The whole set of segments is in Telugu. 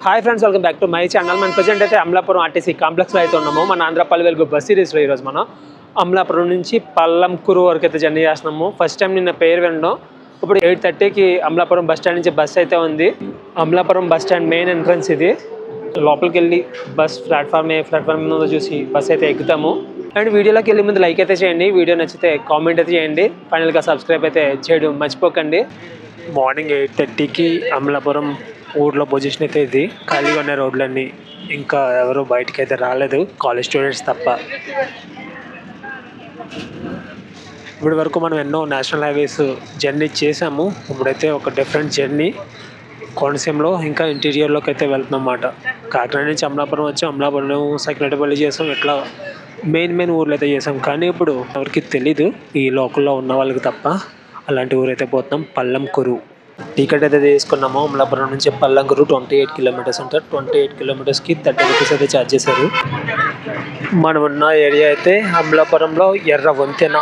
Hi friends, welcome back to my channel. మన ప్రజెంట్ అయితే అమలాపురం ఆర్టీసీ కాంప్లెక్స్లో అయితే ఉన్నాము. మన ఆంధ్రపల్లి వెలుగు బస్ సిరీస్లో ఈరోజు మనం అమలాపురం నుంచి పల్లంకూరు వరకు అయితే జర్నీ చేస్తున్నాము. ఫస్ట్ టైం నిన్న పేరు వినడం. ఇప్పుడు 8:30కి అమలాపురం బస్ స్టాండ్ నుంచి బస్ అయితే ఉంది. Amalapuram bus stand main entrance ఇది. లోపలికి వెళ్ళి బస్ ప్లాట్ఫామ్ మీద చూసి బస్ అయితే ఎక్కుతాము. అండ్ వీడియోలోకి వెళ్ళే ముందు లైక్ అయితే చేయండి, వీడియో నచ్చితే కామెంట్ అయితే చేయండి, ఫైనల్గా సబ్స్క్రైబ్ అయితే చేయడం మర్చిపోకండి. మార్నింగ్ 8:30కి అమలాపురం ఊర్లో పొజిషన్ అయితే ఇది. ఖాళీగా ఉన్న రోడ్లన్నీ, ఇంకా ఎవరు బయటకు అయితే రాలేదు, కాలేజ్ స్టూడెంట్స్ తప్ప. ఇప్పటి వరకు మనం ఎన్నో నేషనల్ హైవేస్ జర్నీ చేసాము. ఇప్పుడైతే ఒక డిఫరెంట్ జర్నీ కోనసీమలో ఇంకా ఇంటీరియర్లోకి అయితే వెళ్తున్నాం అన్నమాట. కాకినాడ నుంచి అమలాపురం వచ్చి అమలాపురం సెక్రటరీపల్లి చేసాం, ఇట్లా మెయిన్ ఊర్లు అయితే చేసాం. కానీ ఇప్పుడు ఎవరికి తెలీదు, ఈ లోకల్లో ఉన్న వాళ్ళకి తప్ప. అలాంటి ఊరైతే పోతున్నాం, పల్లంకూరు. టికెట్ అయితే తీసుకున్నాము. అమలాపురం నుంచి పల్లంకూరు 28 కిలోమీటర్స్ అంటారు. 28 కిలోమీటర్స్కి 30 రూపీస్ అయితే ఛార్జ్ చేశారు. మనం ఉన్న ఏరియా అయితే అమలాపురంలో ఎర్ర వంతెన,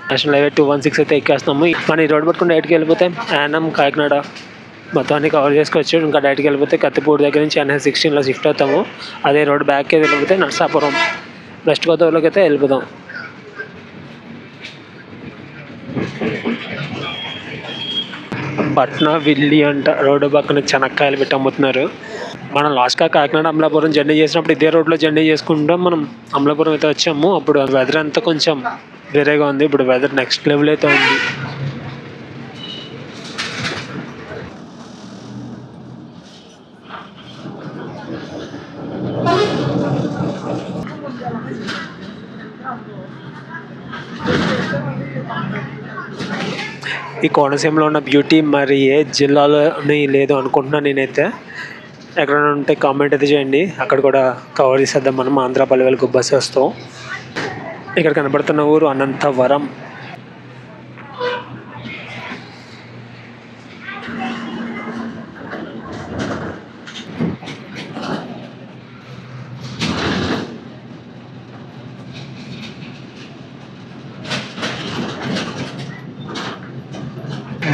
నేషనల్ హైవే 216 అయితే ఎక్కేస్తున్నాము. మనం ఈ రోడ్ పట్టుకుని డైరెక్ట్కి వెళ్ళిపోతే యానం, కాకినాడ మొత్తాన్ని కవర్ చేసుకోవచ్చు. ఇంకా డైరెక్ట్కి వెళ్ళిపోతే కత్తిపూడి దగ్గర నుంచి NH16లో షిఫ్ట్ అవుతాము. అదే రోడ్ బ్యాక్కి వెళ్ళిపోతే నర్సాపురం వెస్ట్ గోదావరిలోకి అయితే వెళ్ళిపోతాం. పట్నా విల్లి అంట రోడ్డు పక్కన చెనక్కాయలు పెట్టి అమ్ముతున్నారు. మనం లాస్ట్గా కాకినాడ అమలాపురం జర్నీ చేసినప్పుడు ఇదే రోడ్లో జర్నీ చేసుకుంటాం. మనం అమలాపురం అయితే వచ్చాము. అప్పుడు వెదర్ అంతా కొంచెం వేరేగా ఉంది, ఇప్పుడు వెదర్ నెక్స్ట్ లెవెల్ అయితే ఉంది. ఈ కోనసీమలో ఉన్న బ్యూటీ మరి ఏ జిల్లాలోని లేదు అనుకుంటున్నాను నేనైతే. ఎక్కడైనా ఉంటే కామెంట్ అయితే చేయండి, అక్కడ కూడా కవర్ చేసేద్దాం మనం ఆంధ్రపల్లి వెలుగు బస్సు వస్తాం. ఇక్కడ కనబడుతున్న ఊరు అనంతవరం.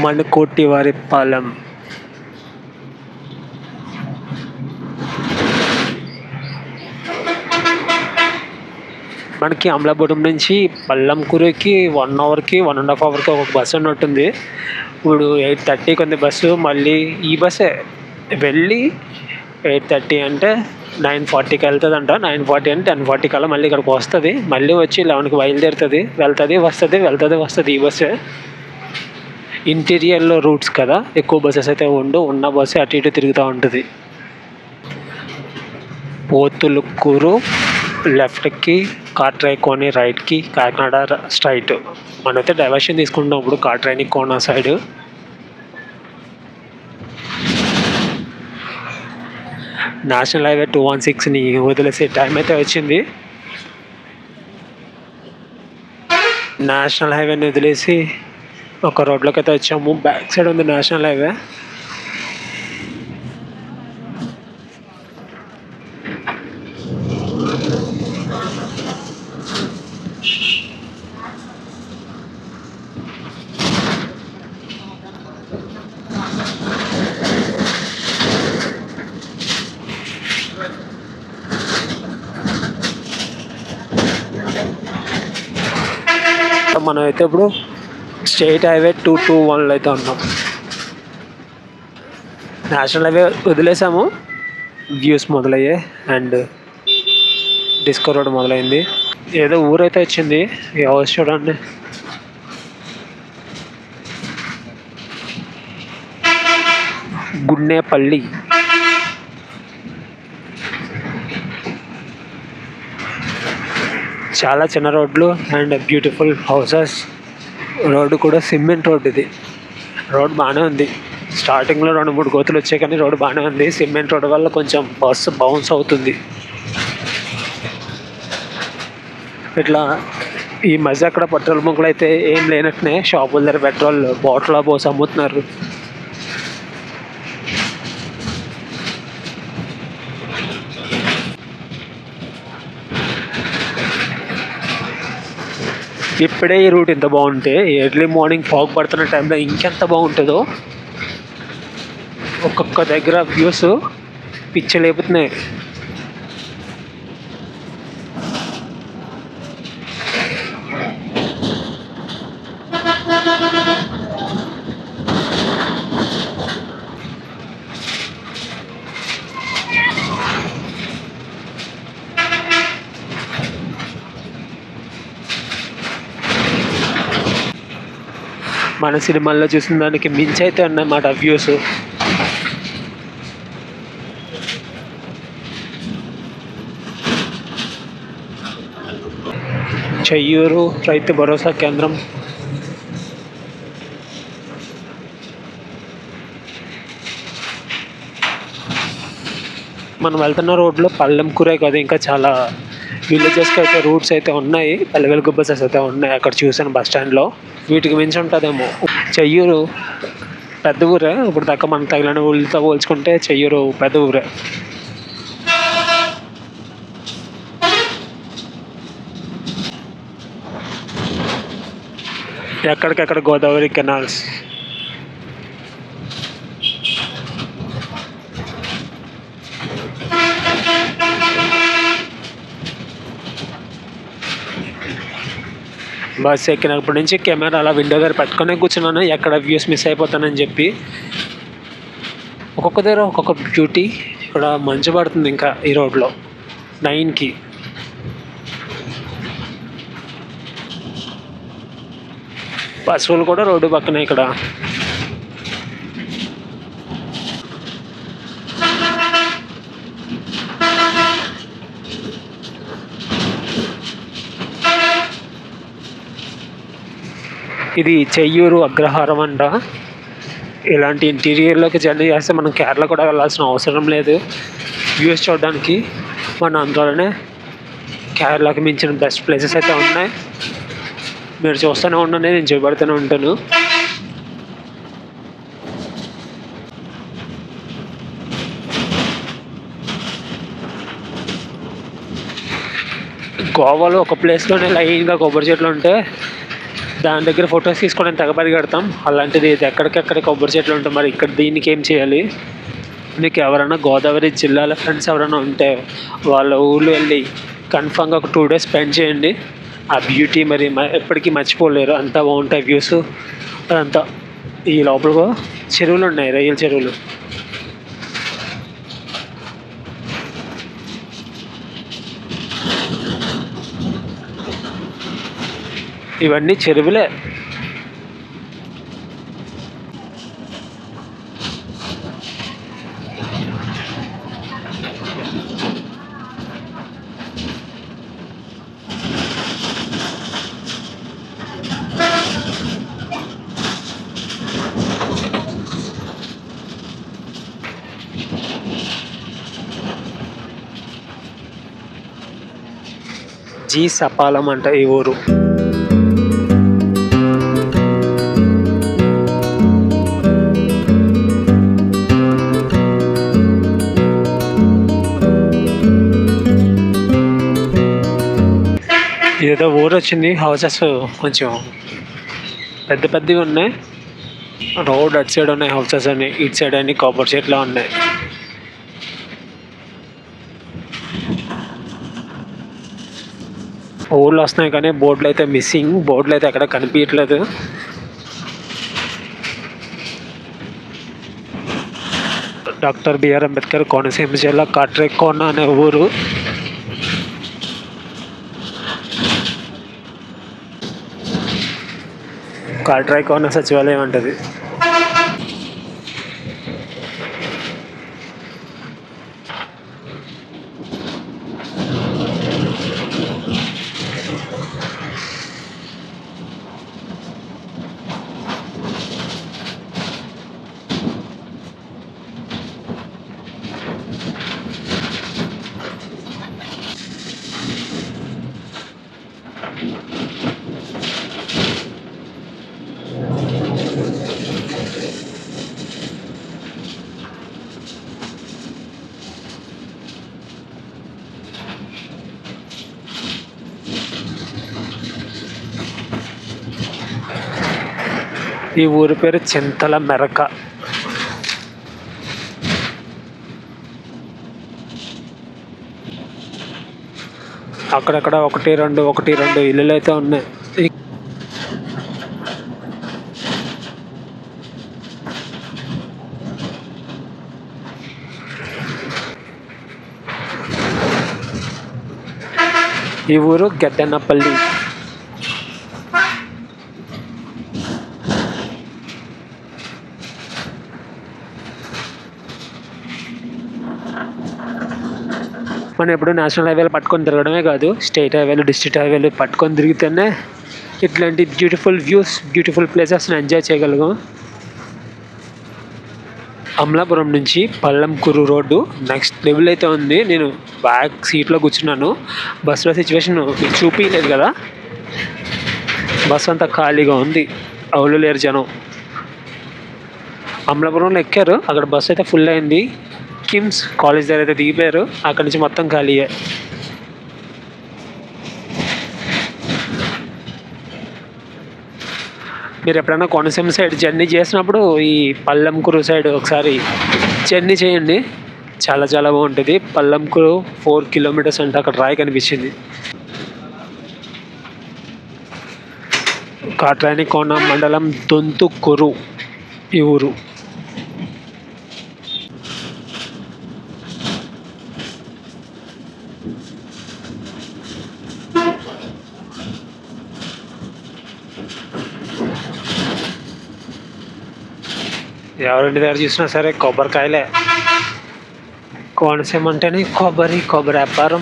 మణుకోటివారిపాలెం. మనకి అమలాపురం నుంచి పల్లంకూరుకి 1 అవర్కి 1.5 అవర్కి ఒక బస్సు ఉన్నట్టుంది. ఇప్పుడు 8:30కి ఉంది బస్సు. మళ్ళీ ఈ బస్సే వెళ్ళి 8:30 అంటే 9:40కి వెళ్తుందంట. 9:40 అంటే 10:40 కల్లా మళ్ళీ ఇక్కడికి వస్తుంది. మళ్ళీ వచ్చి 11కి బయలుదేరుతుంది, వస్తుంది. ఈ బస్సే ఇంటీరియర్లో రూట్స్ కదా, ఎక్కువ బస్సెస్ అయితే ఉన్న బస్సు అటు ఇటు తిరుగుతూ ఉంటుంది. పోతులకూరు లెఫ్ట్కి, కాట్రాయకోని రైట్కి, కాకినాడ స్ట్రైట్. మనమైతే డైవర్షన్ తీసుకుంటాం ఇప్పుడు కాట్రాయని కోన సైడ్. నేషనల్ హైవే 216ని వదిలేసే టైం అయితే వచ్చింది. నేషనల్ హైవేని వదిలేసి ఒక రోడ్లోకి అయితే వచ్చాము. బ్యాక్ సైడ్ ఉంది నేషనల్ హైవే. మనం అయితే ఇప్పుడు స్టేట్ హైవే 221లో అయితే ఉన్నాం. నేషనల్ హైవే వదిలేసాము, వ్యూస్ మొదలయ్యాయి అండ్ డిస్కో రోడ్ మొదలైంది. ఏదో ఊరైతే వచ్చింది, ఈ హౌస్ చూడండి. గున్నేపల్లి. చాలా చిన్న రోడ్లు అండ్ బ్యూటిఫుల్ హౌసెస్. రోడ్డు కూడా సిమెంట్ రోడ్. ఇది రోడ్ బాగానే ఉంది. స్టార్టింగ్లో 2-3 గోతులు వచ్చాయి, కానీ రోడ్డు బాగానే ఉంది. సిమెంట్ రోడ్ వల్ల కొంచెం బస్సు బౌన్స్ అవుతుంది. ఇట్లా ఈ మధ్య అక్కడ పెట్రోల్ బంకులు అయితే ఏం లేనట్టునే షాపుల దగ్గర పెట్రోల్ బాటిల్ పోసి అమ్ముతున్నారు. ఇప్పుడే ఈ రూట్ ఎంత బాగుంటే ఎర్లీ మార్నింగ్ ఫాగ్ పడుతున్న టైంలో ఇంకెంత బాగుంటుందో. ఒక్కొక్క దగ్గర వ్యూస్ పిచ్చి లేపుతున్నాయి. మన సినిమాల్లో చూసిన దానికి మించి అయితే ఉన్నమాట వ్యూస్. చెయ్యూరు రైతు భరోసా కేంద్రం. మనం వెళ్తున్న రోడ్లో పల్లెంకూరే కాదు, ఇంకా చాలా విలేజెస్కి అయితే రూట్స్ అయితే ఉన్నాయి. పల్లె వెలుగు బస్సెస్ అయితే ఉన్నాయి అక్కడ చూసాను బస్ స్టాండ్లో. వీటికి మించి ఉంటుందేమో. చెయ్యూరు పెద్ద ఊరే, ఇప్పుడు దాకా మన తగిలిన ఊళ్ళతో పోల్చుకుంటే చెయ్యూరు పెద్ద ఊరే. ఎక్కడికెక్కడ గోదావరి కెనాల్స్. బస్ ఎక్కినప్పటి నుంచి కెమెరా అలా విండో దగ్గర పెట్టుకునే కూర్చున్నాను, ఎక్కడ వ్యూస్ మిస్ అయిపోతానని చెప్పి. ఒక్కొక్క దగ్గర ఒక్కొక్క బ్యూటీ. ఇక్కడ మంచు పడుతుంది ఇంకా ఈ రోడ్లో 9కి. పశువులు కూడా రోడ్డు పక్కనే ఇక్కడ. ఇది చెయ్యూరు అగ్రహారం అంట. ఇలాంటి ఇంటీరియర్లోకి జర్నీ చేస్తే మనం కేరళ కూడా వెళ్ళాల్సిన అవసరం లేదు వ్యూస్ చూడడానికి. మన ఆంధ్రాలోనే కేరళకి మించిన బెస్ట్ ప్లేసెస్ అయితే ఉన్నాయి. మీరు చూస్తూనే ఉండండి, నేను చూపెడుతూనే ఉంటాను. గోవాలో ఒక ప్లేస్లోనే లైన్గా కొబ్బరి చెట్లు ఉంటే దాని దగ్గర ఫొటోస్ తీసుకొని తెగబడి కడతాం. అలాంటిది ఇది ఎక్కడికెక్కడ కొబ్బరి చెట్లు ఉంటాయి. మరి ఇక్కడ దీనికి ఏం చేయాలి? మీకు ఎవరైనా గోదావరి జిల్లాల ఫ్రెండ్స్ ఎవరైనా ఉంటే వాళ్ళ ఊళ్ళో వెళ్ళి కన్ఫామ్గా ఒక 2 days స్పెండ్ చేయండి. ఆ బ్యూటీ మరి ఎప్పటికీ మర్చిపోలేరు. అంతా బాగుంటాయి వ్యూస్. అదంతా ఈ లోపల చెరువులు ఉన్నాయి, రొయ్యల చెరువులు. ఇవన్నీ చెరువులే. జీ సపాలం అంట ఈ ఊరు. ఏదో ఊరు వచ్చింది. హౌసెస్ కొంచెం పెద్ద పెద్దవి ఉన్నాయి. రోడ్ అటు సైడ్ ఉన్నాయి హౌసెస్ అని, ఇటు సైడ్ అన్ని కొబ్బరి చెట్లు ఉన్నాయి. ఊళ్ళో వస్తున్నాయి కానీ బోర్డులు అయితే మిస్సింగ్. బోర్డులు అయితే ఎక్కడ కనిపించట్లేదు. డాక్టర్ బిఆర్ అంబేద్కర్ కోనసీమ జిల్లా కాట్రేకోన అనే ఊరు. కాట్రేకోన సచివాలయం అంటది. ఈ ఊరి పేరు చింతల మెరక. అక్కడక్కడ ఒకటి రెండు ఇల్లులు అయితే ఉన్నాయి. ఈ ఊరు గెద్దన్నపల్లి. మనం ఎప్పుడు నేషనల్ హైవేలు పట్టుకొని తిరగడమే కాదు, స్టేట్ హైవేలు, డిస్ట్రిక్ట్ హైవేలు పట్టుకొని తిరిగితేనే ఇట్లాంటి బ్యూటిఫుల్ వ్యూస్, బ్యూటిఫుల్ ప్లేసెస్ని ఎంజాయ్ చేయగలుగుతాం. అమలాపురం నుంచి పల్లంకూరు రోడ్డు నెక్స్ట్ లెవెల్ అయితే ఉంది. నేను బ్యాక్ సీట్లో కూర్చున్నాను. బస్సులో సిచ్యువేషన్ మీకు చూపించలేదు కదా, బస్సు అంతా ఖాళీగా ఉంది, అవులు లేరు జనం. అమలాపురంలో ఎక్కారు, అక్కడ బస్సు అయితే ఫుల్ అయింది. కిమ్స్ కాలేజ్ దగ్గర అయితే దిగిపోయారు, అక్కడి నుంచి మొత్తం ఖాళీయే. మీరు ఎప్పుడైనా కోనసీమ సైడ్ జర్నీ చేసినప్పుడు ఈ పల్లంకూరు సైడ్ ఒకసారి జర్నీ చేయండి, చాలా చాలా బాగుంటుంది. పల్లంకూరు 4 కిలోమీటర్స్ అంటే అక్కడ రాయి కనిపించింది. కాట్రానికోన మండలం దొంతుకూరు ఈ ఊరు. ఎవరింటి దగ్గర చూసినా సరే కొబ్బరికాయలే. కోనసీమ అంటేనే కొబ్బరి వ్యాపారం.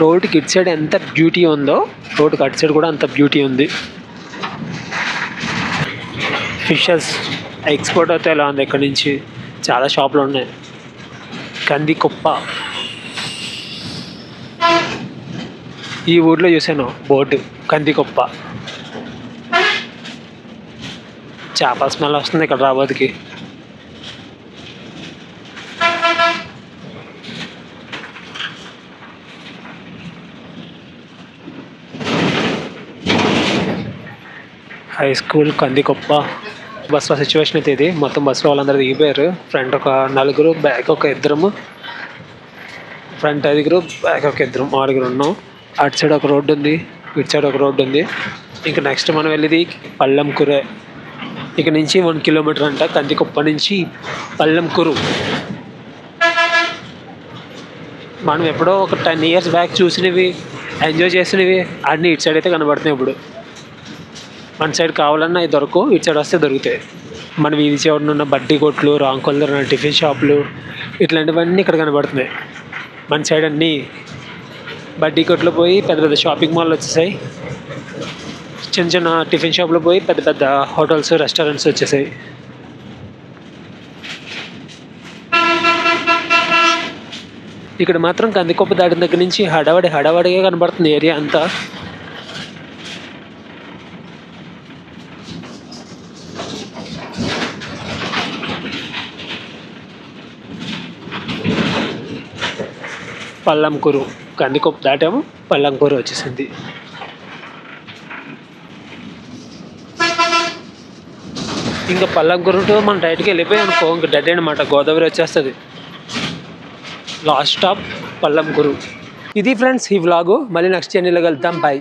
రోడ్డుకి ఇటు సైడ్ ఎంత బ్యూటీ ఉందో, రోడ్డుకి అటు సైడ్ కూడా అంత బ్యూటీ ఉంది. ఫిషెస్ ఎక్స్పోర్ట్ అయితే ఎలా ఉంది ఇక్కడ నుంచి, చాలా షాపులు ఉన్నాయి. కందికొప్ప ఈ ఊర్లో చూసాను బోర్డు, కందికొప్ప. చేపల స్మెల్ వస్తుంది ఇక్కడ రాబోతుకి. High school Kandikoppa. బస్సులో సిచ్యువేషన్ అయితే ఇది. మొత్తం బస్సులో వాళ్ళందరూ దిగిపోయారు. ఫ్రంట్ ఒక 4, బ్యాక్ ఒక 2. ఫ్రంట్ 5, బ్యాక్ ఒక 2, 6 ఉన్నాం. అటు సైడ్ ఒక రోడ్డు ఉంది, ఇటు సైడ్ ఒక రోడ్డు ఉంది. ఇంకా నెక్స్ట్ మనం వెళ్ళేది పల్లంకూరే. ఇక నుంచి 1 కిలోమీటర్ అంట కందికొప్ప నుంచి పల్లంకూరు. మనం ఎప్పుడో ఒక 10 ఇయర్స్ బ్యాక్ చూసినవి, ఎంజాయ్ చేసినవి అన్నీ ఇటు సైడ్ అయితే కనబడుతున్నాయి. ఇప్పుడు మన సైడ్ కావాలన్నా అవి దొరకవు, ఇటు సైడ్ వస్తే దొరుకుతాయి. మన వీధి చివరన ఉన్న బడ్డీ కొట్లు, రాంకొల్లు టిఫిన్ షాపులు ఇట్లాంటివన్నీ ఇక్కడ కనబడుతున్నాయి. మన సైడ్ అన్నీ బడ్డీ కొట్లు పోయి పెద్ద పెద్ద షాపింగ్ మాల్ వచ్చేసాయి. చిన్న చిన్న టిఫిన్ షాపులు పోయి పెద్ద పెద్ద హోటల్స్, రెస్టారెంట్స్ వచ్చేసాయి. ఇక్కడ మాత్రం కందికొప్ప దాటిన దగ్గర నుంచి హడావడిగా కనబడుతుంది ఏరియా అంతా. పల్లంకూరు, కందికొప్ప దాటాము, పల్లంకూరు వచ్చేసింది. ఇంకా పల్లంకూరు టు మనం డైరెక్ట్గా వెళ్ళిపోయి అనుకో, ఇంకా డెడ్ అనమాట, గోదావరి వచ్చేస్తుంది. Last stop Pallankuru. ఇది ఫ్రెండ్స్ ఈ వ్లాగు. మళ్ళీ నెక్స్ట్ జర్నీలో వెళ్తాం. బాయ్.